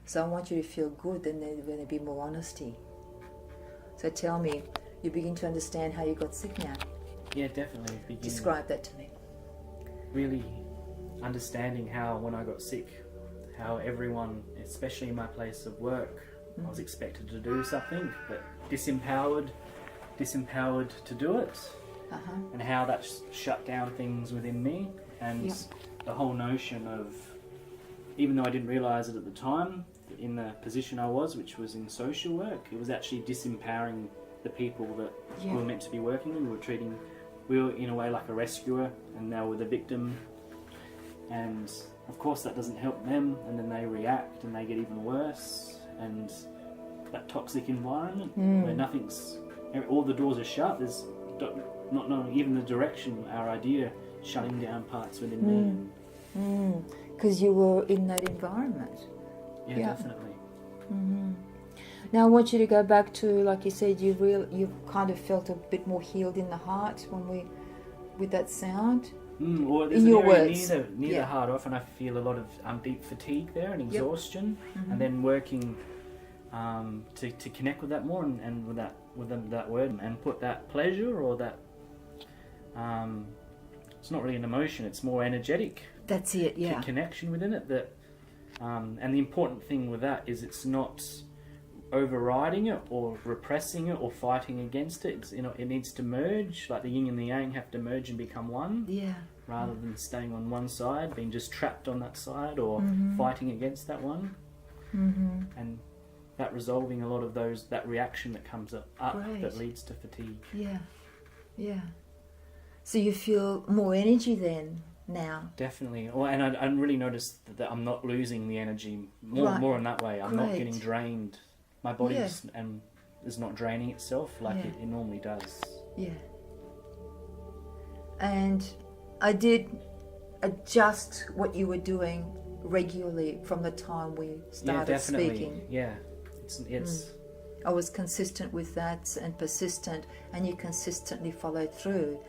So I want you to feel good, then there's going to be more honesty. So tell me, you begin to understand how you got sick now? Yeah, definitely. Describe that to me. Really understanding how when I got sick, how everyone, especially in my place of work, I was expected to do something, but disempowered to do it, and how that shut down things within me, and the whole notion of, even though I didn't realise it at the time, in the position I was, which was in social work, it was actually disempowering the people that we were meant to be working with. We were in a way like a rescuer, and they were the victim, and of course that doesn't help them, and then they react and they get even worse, and that toxic environment where all the doors are shut, there's not knowing even the direction, our idea, shutting down parts within me. Because you were in that environment. Yeah, definitely. Now I want you to go back to, like you said, you kind of felt a bit more healed in the heart with that sound. Or there's in an your area words. near the heart. Often I feel a lot of deep fatigue there and exhaustion, and then working to connect with that more and with that word, and put that pleasure or that it's not really an emotion, it's more energetic. That's it. Yeah. Connection within it. That and the important thing with that is it's not overriding it or repressing it or fighting against it. It's, it needs to merge, like the yin and the yang have to merge and become one. Yeah. Rather than staying on one side, being just trapped on that side, or fighting against that one. And that resolving a lot of that reaction that comes up that leads to fatigue. Yeah. Yeah. So you feel more energy then now? Definitely. And I really noticed that I'm not losing the energy more in that way. I'm not getting drained. My body is not draining itself like it normally does. Yeah. And I did adjust what you were doing regularly from the time we started speaking. Yeah, it's I was consistent with that and persistent, and you consistently followed through.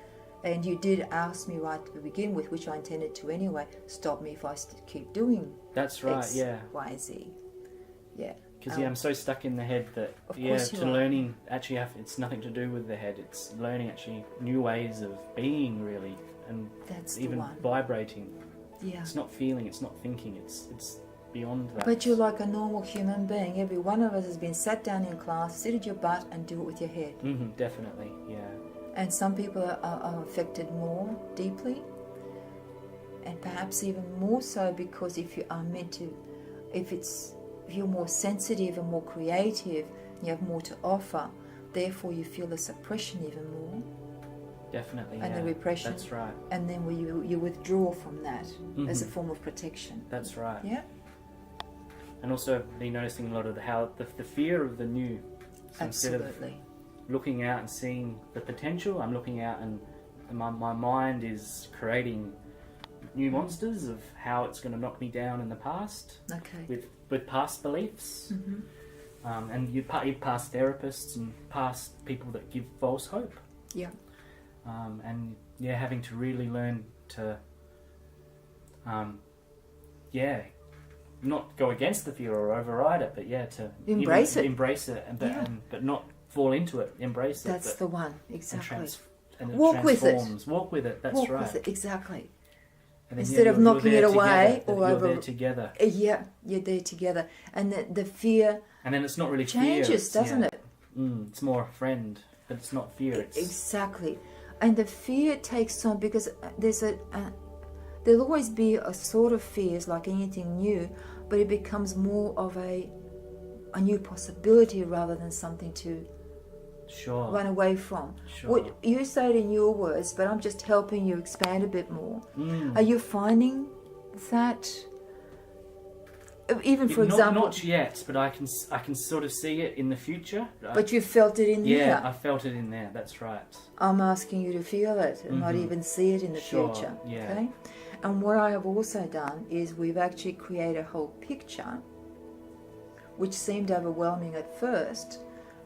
And you did ask me right to begin with, which I intended to anyway, stop me if I keep doing that's right, X, Y, Z. Yeah. Because I'm so stuck in the head that learning actually it's nothing to do with the head. It's learning actually new ways of being, really, and that's even vibrating. Yeah. It's not feeling, it's not thinking, it's beyond that. But you're like a normal human being. Every one of us has been sat down in class, sit at your butt and do it with your head. Definitely, yeah. And some people are affected more deeply, and perhaps even more so because if you are meant to, if you're more sensitive and more creative, you have more to offer, therefore you feel the suppression even more. Definitely, and the repression. That's right. And then you withdraw from that as a form of protection. That's right. Yeah. And also been noticing a lot of how the fear of the new. So Absolutely. Instead of looking out and seeing the potential, I'm looking out and my mind is creating new monsters of how it's going to knock me down in the past. Okay. With past beliefs. And you past therapists and past people that give false hope. Yeah. And having to really learn to, not go against the fear or override it, but to embrace it, but not fall into it. Embrace it. That's the one, exactly. And walk with it. Walk with it. That's walk right. With it, exactly. And instead of knocking it away or over, there together. Yeah, you're there together, and the fear. And then it's not really changes, fear. Doesn't it? It's more a friend, but it's not fear. It's exactly. And the fear takes on, because there'll always be a sort of fears like anything new, but it becomes more of a new possibility rather than something to run away from. What you say it in your words, but I'm just helping you expand a bit more. Are you finding that? Even for example, not yet, but I can sort of see it in the future. But you felt it in there. Yeah, I felt it in there. That's right. I'm asking you to feel it and not even see it in the future. Yeah. Okay. And what I have also done is we've actually created a whole picture, which seemed overwhelming at first,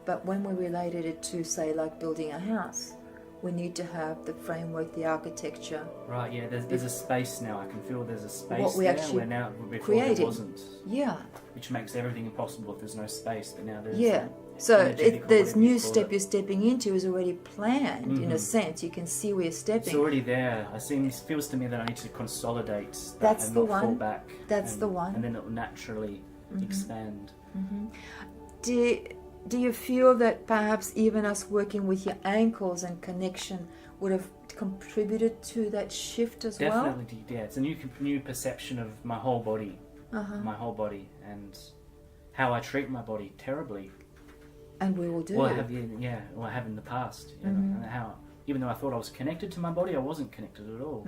but when we related it to, say, like building a house We need to have the framework, the architecture. Right, yeah, there's a space now. I can feel there's a space What we there actually where now before created. there wasn't. Yeah, Which makes everything impossible if there's no space, but now there's yeah. So energetic or this whatever you new call step it. you're stepping into is already planned in a Mhm. sense. You can see where you're It's stepping. already there. It feels to me that I need to consolidate that That's and the not fall one. back. That's and, the one. And then it will naturally expand. Do you feel that perhaps even us working with your ankles and connection would have contributed to that shift as Definitely, yeah. It's a new perception of my whole body, well? Uh-huh. my whole body, and how I treat my body terribly. And we will do. Well, I have in the past, you know, Mm-hmm. and how even though I thought I was connected to my body, I wasn't connected at all.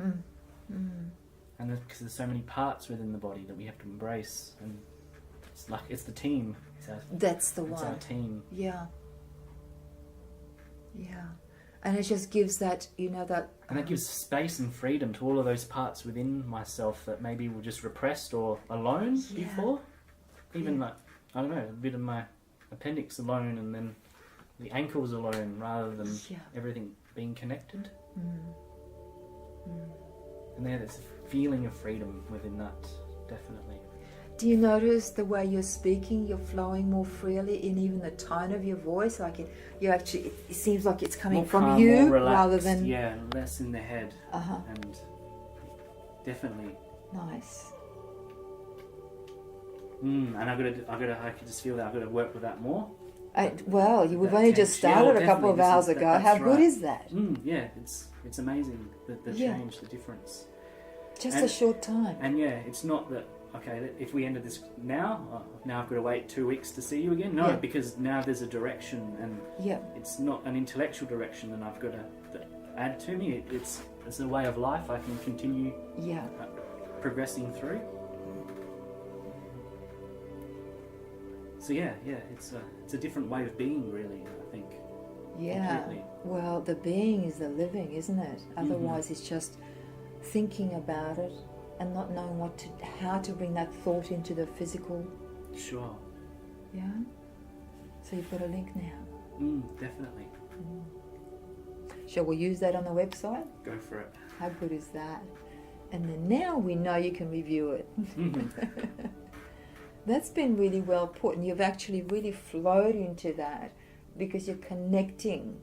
And because there's so many parts within the body that we have to embrace, and it's the team. That's the It's our one. team. Yeah. Yeah. And it just gives that, that... And that gives space and freedom to all of those parts within myself that maybe were just repressed or alone Yeah. before. Even Yeah. like, I don't know, a bit of my appendix alone and then the ankles alone rather than Yeah. everything being connected. And there's a feeling of freedom within that, definitely. Do you notice the way you're speaking, you're flowing more freely in even the tone of your voice? Like it seems like it's coming More from calm, you more relaxed, rather than... yeah, less in the head. Uh-huh. And definitely. Nice. And I could just feel that I've got to work with that more. We've That only just tension. started Yeah, a couple of definitely. hours This is- ago. that's How good right. is that? Yeah, it's amazing the Yeah. change, the difference. Just And- a short time. And yeah, it's not that okay. If we ended this now I've got to wait 2 weeks to see you again. No, Yeah. because now there's a direction, and Yeah. it's not an intellectual direction, and I've got to add to me. It's a way of life I can continue Yeah. progressing through. So yeah, it's a different way of being, really. I think. Yeah. Completely. Well, the being is the living, isn't it? Otherwise, it's just thinking about it and not knowing how to bring that thought into the physical. Sure. Yeah. So you've got a link now. Definitely. Shall we use that on the website? Go for it. How good is that? And then now we know you can review it. That's been really well put, and you've actually really flowed into that because you're connecting.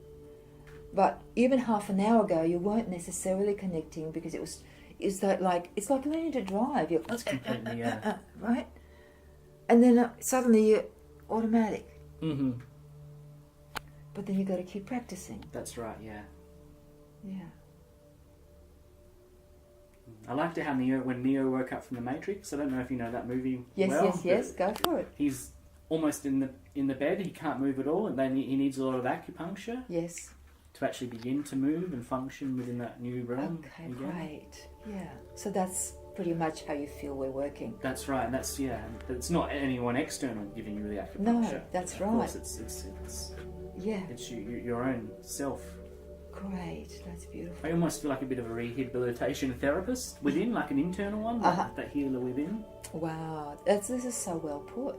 But even half an hour ago, you weren't necessarily connecting because it's like learning to drive. You're That's completely, yeah. right, and then suddenly you're automatic. But then you got to keep practicing. That's right. Yeah. Yeah. I liked it how when Neo woke up from the Matrix. I don't know if you know that movie. Yes, well, yes. Go for it. He's almost in the bed. He can't move at all, and then he needs a lot of acupuncture Yes. to actually begin to move and function within that new realm. Okay, again. great. Yeah. So that's pretty much how you feel we're working. That's right, and that's it's not anyone external giving you the acupuncture. No, that's of right. Course, it's Yeah. your own self. Great. That's beautiful. I almost feel like a bit of a rehabilitation therapist within, like an internal one, like that healer within. Wow. This is so well put.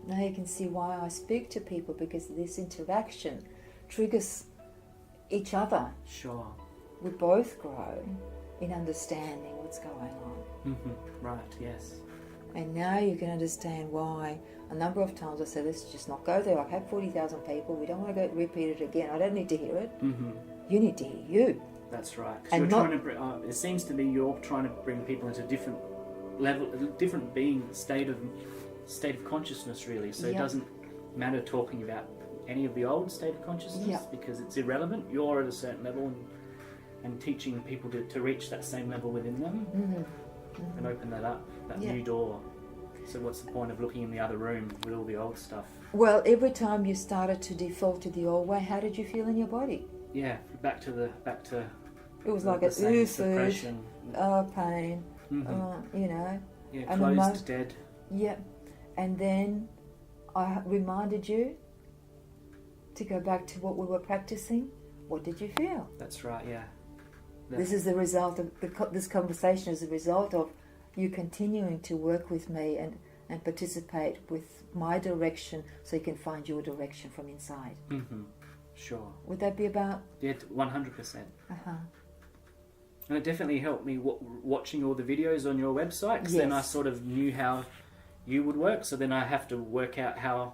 Now you can see why I speak to people, because this interaction triggers each other. Sure. We both grow in understanding what's going on. Right, yes. And now you can understand why a number of times I said, let's just not go there. I've had 40,000 people. We don't want to go repeat it again. I don't need to hear it. You need to hear you. That's right. 'Cause And you're not- trying to bring, it seems to be you're trying to bring people into a different level, a different being, state of consciousness, really. So it Yeah. doesn't matter talking about any of the old state of consciousness Yeah. because it's irrelevant. You're at a certain level and teaching people to reach that same level within them and open that up, that Yeah. new door. So what's the point of looking in the other room with all the old stuff? Well, every time you started to default to the old way, how did you feel in your body? Yeah, back to It was the like a same oof, suppression. pain, you know. Yeah, and closed, dead. Yep. And then I reminded you to go back to what we were practicing. What did you feel? That's right. Yeah. This is the result of this conversation is a result of you continuing to work with me and and participate with my direction so you can find your direction from inside. Sure. Would that be about? Yeah, 100%. Uh-huh. And it definitely helped me watching all the videos on your website, because then I Yes. sort of knew how you would work. So then I have to work out how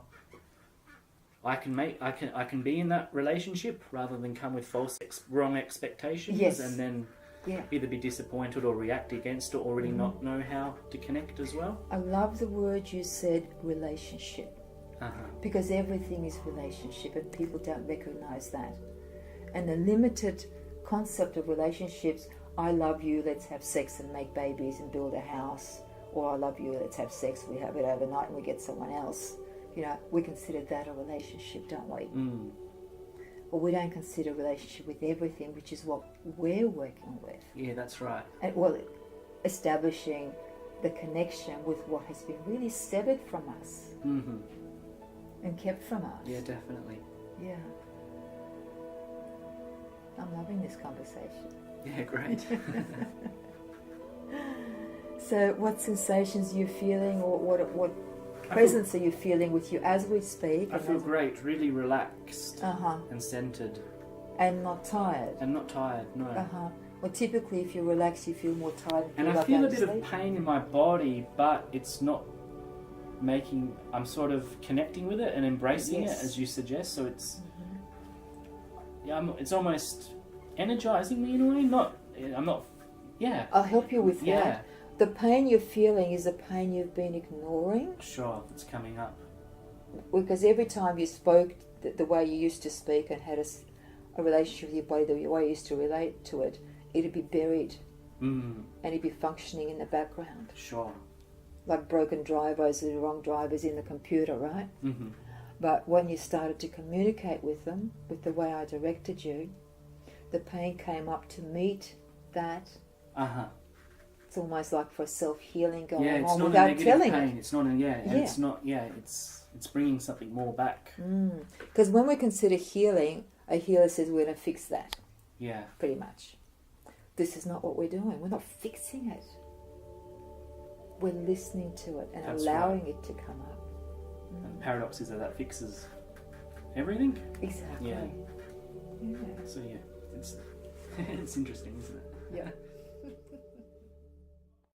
I can be in that relationship rather than come with wrong expectations, Yes. and then Yeah. either be disappointed or react against it, or really not know how to connect as well. I love the word you said, relationship. Because everything is relationship and people don't recognize that. And the limited concept of relationships, I love you, let's have sex and make babies and build a house, or I love you, let's have sex, we have it overnight and we get someone else. You know, we consider that a relationship, don't we? But we don't consider a relationship with everything, which is what we're working with. Yeah, that's right. And well, establishing the connection with what has been really severed from us and kept from us. Yeah, definitely. Yeah. I'm loving this conversation. Yeah, great. So what sensations are you feeling, or what presence are you feeling with you as we speak? I feel great, really relaxed Uh-huh. and centered. And not tired. And not tired, no. Uh-huh. Well, typically if you relax, you feel more tired. And I feel a bit of pain in my body, but it's not making... I'm sort of connecting with it and embracing it, as you suggest. So it's... it's almost energizing me in a way. I'm not... Yeah. I'll help you with that. Yeah. The pain you're feeling is the pain you've been ignoring. Sure, it's coming up. Because every time you spoke the way you used to speak and had a relationship with your body, the way you used to relate to it, it'd be buried and it'd be functioning in the background. Sure. Like broken drivers, the wrong drivers in the computer, right? But when you started to communicate with them, with the way I directed you, the pain came up to meet that. It's almost like for self-healing going on without telling pain. it. It's not a it's not it's bringing something more back. Because when we consider healing, a healer says we're going to fix that. Yeah. Pretty much. This is not what we're doing. We're not fixing it. We're listening to it and allowing it to come up. And the paradox is that fixes everything. Exactly. Yeah. Yeah. So yeah, it's it's interesting, isn't it? Yeah.